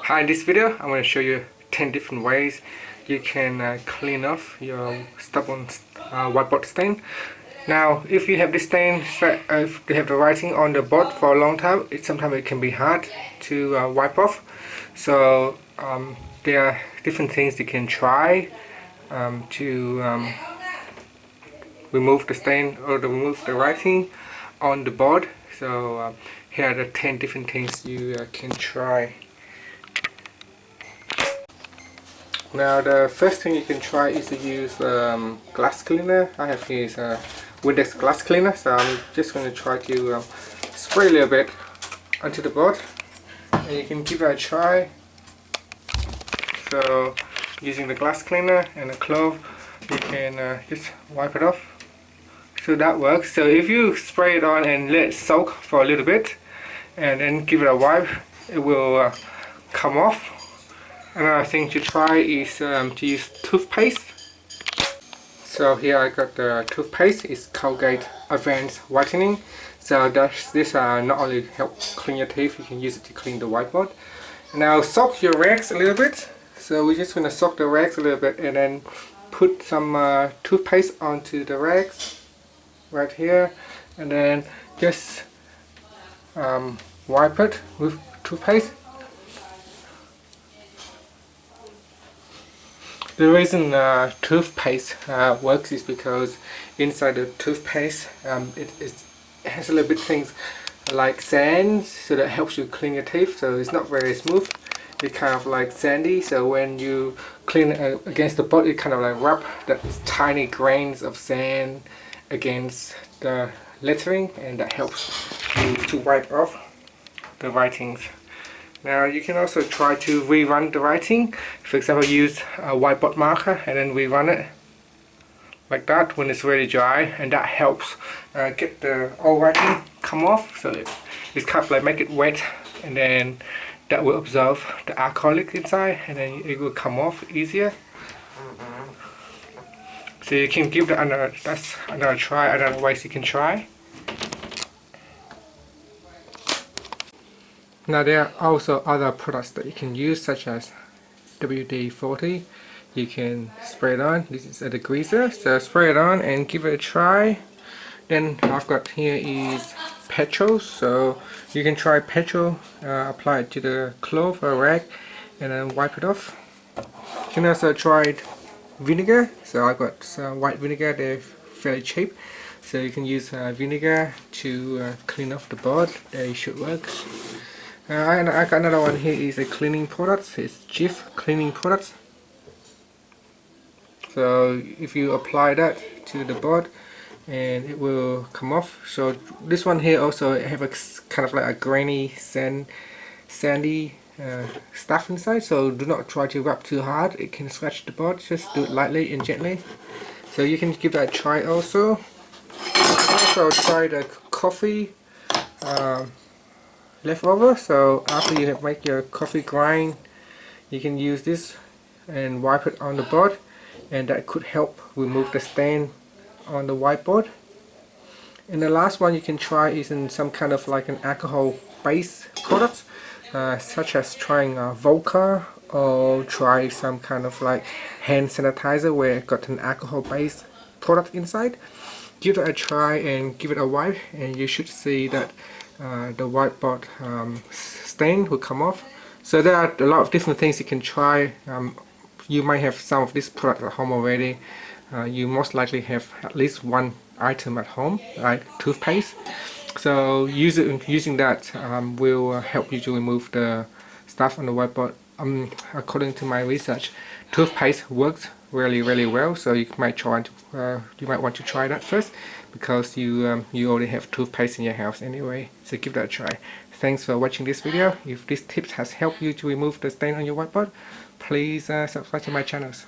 In this video, I'm going to show you 10 different ways you can clean off your stubborn whiteboard stain. Now, if you have this stain, if you have the writing on the board for a long time, sometimes it can be hard to wipe off. So there are different things you can try to remove the stain or to remove the writing on the board. So here are the 10 different things you can try. Now the first thing you can try is to use glass cleaner. I have here is a Windex glass cleaner, so I'm just going to try to spray a little bit onto the board, and you can give it a try. So using the glass cleaner and a cloth, you can just wipe it off. So that works. So if you spray it on and let it soak for a little bit and then give it a wipe, it will come off. Another thing to try is to use toothpaste. So here I got the toothpaste. It's Colgate Advanced Whitening. So this not only help clean your teeth, you can use it to clean the whiteboard. Now soak your rags a little bit. So we're just going to soak the rags a little bit and then put some toothpaste onto the rags right here, and then just wipe it with toothpaste. The reason toothpaste works is because inside the toothpaste it has a little bit things like sand, so that helps you clean your teeth. So it's not very smooth, it's kind of like sandy, so when you clean against the board, it kind of like rub that tiny grains of sand against the lettering, and that helps you to wipe off the writings. Now you can also try to rerun the writing. For example, use a whiteboard marker and then rerun it like that when it's really dry, and that helps get the old writing come off. So it's kind of like make it wet, and then that will absorb the alcoholic inside, and then it will come off easier. So you can give that's another try, another ways you can try. Now there are also other products that you can use, such as WD-40. You can spray it on. This is a degreaser, so spray it on and give it a try. Then I've got here is petrol, so you can try petrol, apply it to the cloth or rag and then wipe it off. You can also try vinegar, so I've got some white vinegar, they're fairly cheap, so you can use vinegar to clean off the board. They should work. I got another one here is a cleaning product. It's Jif cleaning product. So if you apply that to the board, and it will come off. So this one here also have a kind of like a grainy sandy stuff inside. So do not try to rub too hard. It can scratch the board. Just do it lightly and gently. So you can give that a try also. Also try the coffee leftover. So after you have make your coffee grind, you can use this and wipe it on the board, and that could help remove the stain on the whiteboard. And the last one you can try is in some kind of like an alcohol based product, such as trying vodka, or try some kind of like hand sanitizer where it got an alcohol based product inside. Give it a try and give it a wipe, and you should see that the whiteboard stain will come off. So there are a lot of different things you can try. You might have some of this product at home already. You most likely have at least one item at home, like toothpaste. So using that will help you to remove the stuff on the whiteboard. According to my research, toothpaste works really well. So you might want to try that first, because you already have toothpaste in your house anyway. So give that a try. Thanks for watching this video. If this tip has helped you to remove the stain on your whiteboard, please subscribe to my channels.